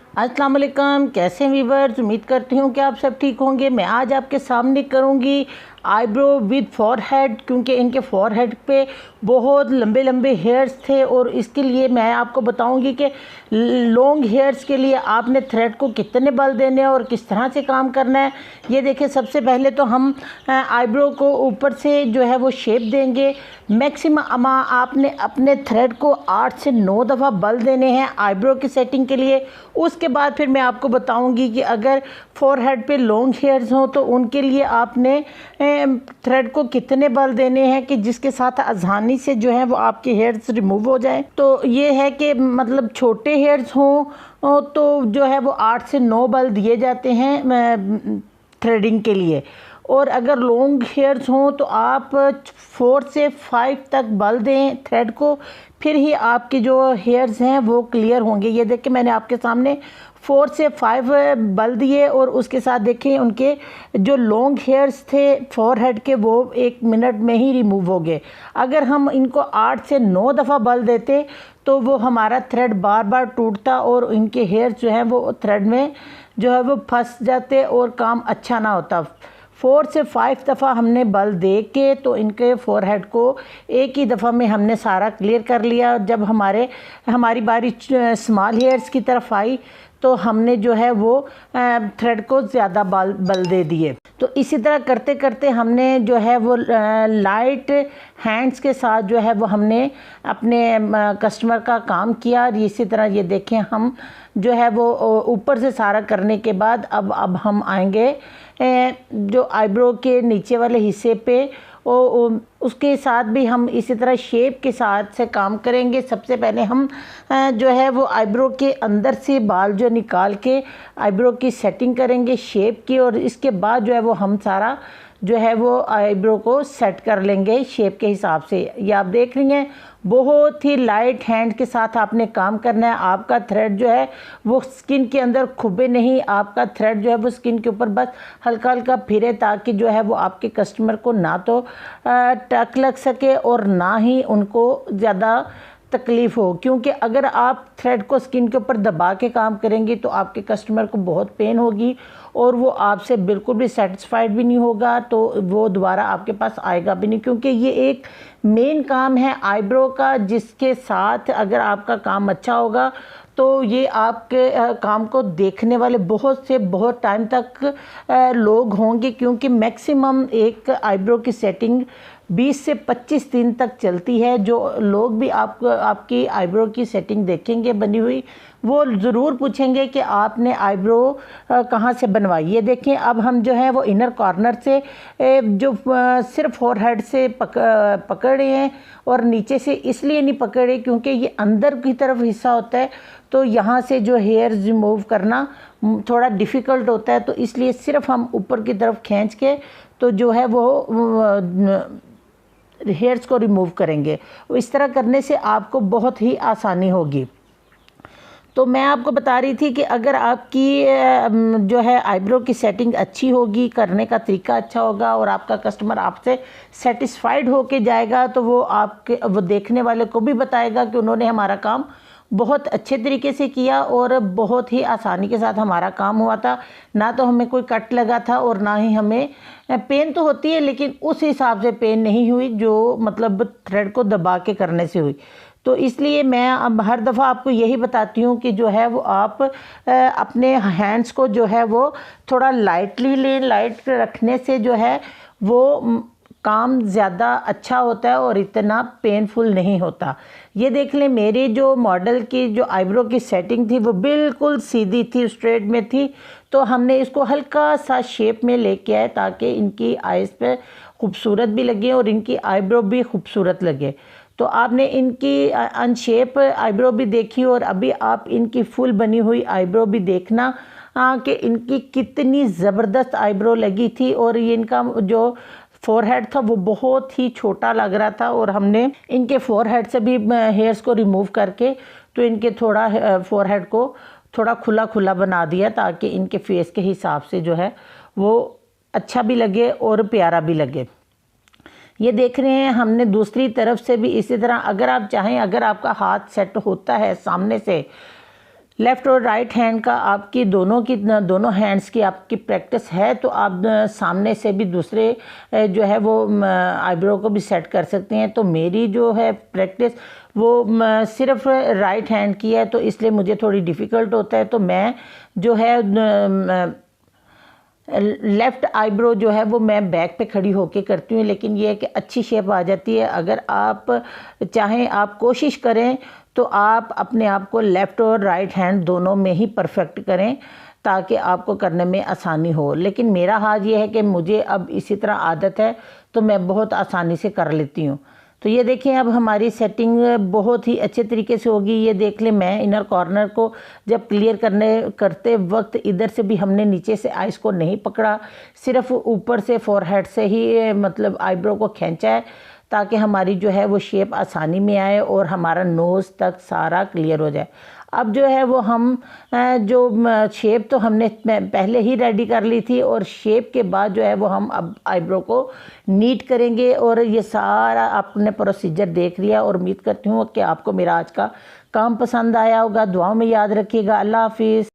अस्सलाम वालेकुम, कैसे हैं व्यूअर्स। उम्मीद करती हूँ कि आप सब ठीक होंगे। मैं आज आपके सामने करूँगी आईब्रो विद फॉरहेड, क्योंकि इनके फॉरहेड पे बहुत लंबे लंबे हेयर्स थे और इसके लिए मैं आपको बताऊंगी कि लॉन्ग हेयर्स के लिए आपने थ्रेड को कितने बल देने हैं और किस तरह से काम करना है। ये देखिए, सबसे पहले तो हम आईब्रो को ऊपर से जो है वो शेप देंगे। मैक्सिमम आपने अपने थ्रेड को 8 से 9 दफ़ा बल देने हैं आईब्रो की सेटिंग के लिए। उसके बाद फिर मैं आपको बताऊंगी कि अगर फॉरहेड पे लॉन्ग हेयर्स हों तो उनके लिए आपने थ्रेड को कितने बल देने हैं कि जिसके साथ आसानी से जो है वो आपके हेयर्स रिमूव हो जाएं। तो ये है कि मतलब छोटे हेयर्स हों तो जो है वो 8 से 9 बल दिए जाते हैं थ्रेडिंग के लिए, और अगर लॉन्ग हेयर्स हों तो आप 4 से 5 तक बल दें थ्रेड को, फिर ही आपके जो हेयर्स हैं वो क्लियर होंगे। ये देख के मैंने आपके सामने 4 से 5 बल दिए और उसके साथ देखें उनके जो लॉन्ग हेयर्स थे फॉरहेड के वो 1 मिनट में ही रिमूव हो गए। अगर हम इनको 8 से 9 दफ़ा बल देते तो वो हमारा थ्रेड बार बार टूटता और इनके हेयर्स जो हैं वो थ्रेड में जो है वो फंस जाते और काम अच्छा ना होता। 4 से 5 दफ़ा हमने बल दे के तो इनके फोरहेड को एक ही दफ़ा में हमने सारा क्लियर कर लिया। जब हमारी बारी स्मॉल हेयर्स की तरफ आई तो हमने जो है वो थ्रेड को ज़्यादा बल दे दिए। तो इसी तरह करते करते हमने जो है वो लाइट हैंड्स के साथ जो है वो हमने अपने कस्टमर का काम किया। इसी तरह ये देखें, हम जो है वो ऊपर से सारा करने के बाद अब हम आएंगे जो आईब्रो के नीचे वाले हिस्से पे, उसके साथ भी हम इसी तरह शेप के साथ से काम करेंगे। सबसे पहले हम जो है वो आईब्रो के अंदर से बाल जो निकाल के आईब्रो की सेटिंग करेंगे शेप की, और इसके बाद जो है वो हम सारा जो है वो आईब्रो को सेट कर लेंगे शेप के हिसाब से। ये आप देख रही हैं, बहुत ही लाइट हैंड के साथ आपने काम करना है। आपका थ्रेड जो है वो स्किन के अंदर खुबे नहीं, आपका थ्रेड जो है वो स्किन के ऊपर बस हल्का हल्का फिरे, ताकि जो है वो आपके कस्टमर को ना तो टक लग सके और ना ही उनको ज़्यादा तकलीफ़ हो। क्योंकि अगर आप थ्रेड को स्किन के ऊपर दबा के काम करेंगी तो आपके कस्टमर को बहुत पेन होगी और वो आपसे बिल्कुल भी सेटिस्फाइड भी नहीं होगा, तो वो दोबारा आपके पास आएगा भी नहीं। क्योंकि ये एक मेन काम है आईब्रो का, जिसके साथ अगर आपका काम अच्छा होगा तो ये आपके काम को देखने वाले बहुत टाइम तक लोग होंगे। क्योंकि मैक्सिमम एक आईब्रो की सेटिंग 20 से 25 दिन तक चलती है। जो लोग भी आपकी आईब्रो की सेटिंग देखेंगे बनी हुई, वो ज़रूर पूछेंगे कि आपने आईब्रो कहाँ से बनवाई। ये देखें, अब हम जो है वो इनर कॉर्नर से जो सिर्फ फोरहेड से पकड़े हैं और नीचे से इसलिए नहीं पकड़े क्योंकि ये अंदर की तरफ हिस्सा होता है, तो यहाँ से जो हेयर रिमूव करना थोड़ा डिफ़िकल्ट होता है, तो इसलिए सिर्फ हम ऊपर की तरफ खींच के तो जो है वो हेयर्स को रिमूव करेंगे। इस तरह करने से आपको बहुत ही आसानी होगी। तो मैं आपको बता रही थी कि अगर आपकी जो है आईब्रो की सेटिंग अच्छी होगी, करने का तरीका अच्छा होगा और आपका कस्टमर आपसे सेटिस्फाइड होके जाएगा, तो वो देखने वाले को भी बताएगा कि उन्होंने हमारा काम बहुत अच्छे तरीके से किया और बहुत ही आसानी के साथ हमारा काम हुआ था। ना तो हमें कोई कट लगा था और ना ही हमें पेन तो होती है, लेकिन उस हिसाब से पेन नहीं हुई जो मतलब थ्रेड को दबा के करने से हुई। तो इसलिए मैं अब हर दफ़ा आपको यही बताती हूँ कि जो है वो आप अपने हैंड्स को जो है वो थोड़ा लाइटली लें। लाइट रखने से जो है वो काम ज़्यादा अच्छा होता है और इतना पेनफुल नहीं होता। ये देख लें, मेरी जो मॉडल की जो आईब्रो की सेटिंग थी वो बिल्कुल सीधी थी, स्ट्रेट में थी। तो हमने इसको हल्का सा शेप में लेके आए ताकि इनकी आइज़ पे खूबसूरत भी लगे और इनकी आईब्रो भी खूबसूरत लगे। तो आपने इनकी अनशेप आईब्रो भी देखी और अभी आप इनकी फुल बनी हुई आईब्रो भी देखना कि इनकी कितनी ज़बरदस्त आईब्रो लगी थी। और ये इनका जो फोरहेड था वो बहुत ही छोटा लग रहा था और हमने इनके फोरहेड से भी हेयर्स को रिमूव करके तो इनके थोड़ा फोरहेड को थोड़ा खुला खुला बना दिया ताकि इनके फेस के हिसाब से जो है वो अच्छा भी लगे और प्यारा भी लगे। ये देख रहे हैं, हमने दूसरी तरफ से भी इसी तरह, अगर आप चाहें, अगर आपका हाथ सेट होता है सामने से लेफ़्ट और राइट हैंड का आपकी दोनों हैंड्स की आपकी प्रैक्टिस है तो आप सामने से भी दूसरे जो है वो आईब्रो को भी सेट कर सकते हैं। तो मेरी जो है प्रैक्टिस वो सिर्फ राइट हैंड की है, तो इसलिए मुझे थोड़ी डिफ़िकल्ट होता है। तो मैं जो है लेफ़्ट आईब्रो जो है वो मैं बैक पे खड़ी होके करती हूँ, लेकिन ये है कि अच्छी शेप आ जाती है। अगर आप चाहें, आप कोशिश करें तो आप अपने आप को लेफ़्ट और राइट हैंड दोनों में ही परफेक्ट करें ताकि आपको करने में आसानी हो। लेकिन मेरा हाल ये है कि मुझे अब इसी तरह आदत है तो मैं बहुत आसानी से कर लेती हूँ। तो ये देखें अब हमारी सेटिंग बहुत ही अच्छे तरीके से होगी। ये देख लें, मैं इनर कॉर्नर को जब क्लियर करते वक्त इधर से भी हमने नीचे से आइस को नहीं पकड़ा, सिर्फ ऊपर से फोरहेड से ही मतलब आईब्रो को खींचा है ताकि हमारी जो है वो शेप आसानी में आए और हमारा नोज़ तक सारा क्लियर हो जाए। अब जो है वो हम जो शेप तो हमने पहले ही रेडी कर ली थी और शेप के बाद जो है वो हम अब आईब्रो को नीट करेंगे। और ये सारा आपने प्रोसीजर देख लिया और उम्मीद करती हूँ कि आपको मेरा आज का काम पसंद आया होगा। दुआओं में याद रखिएगा। अल्लाह हाफिज़।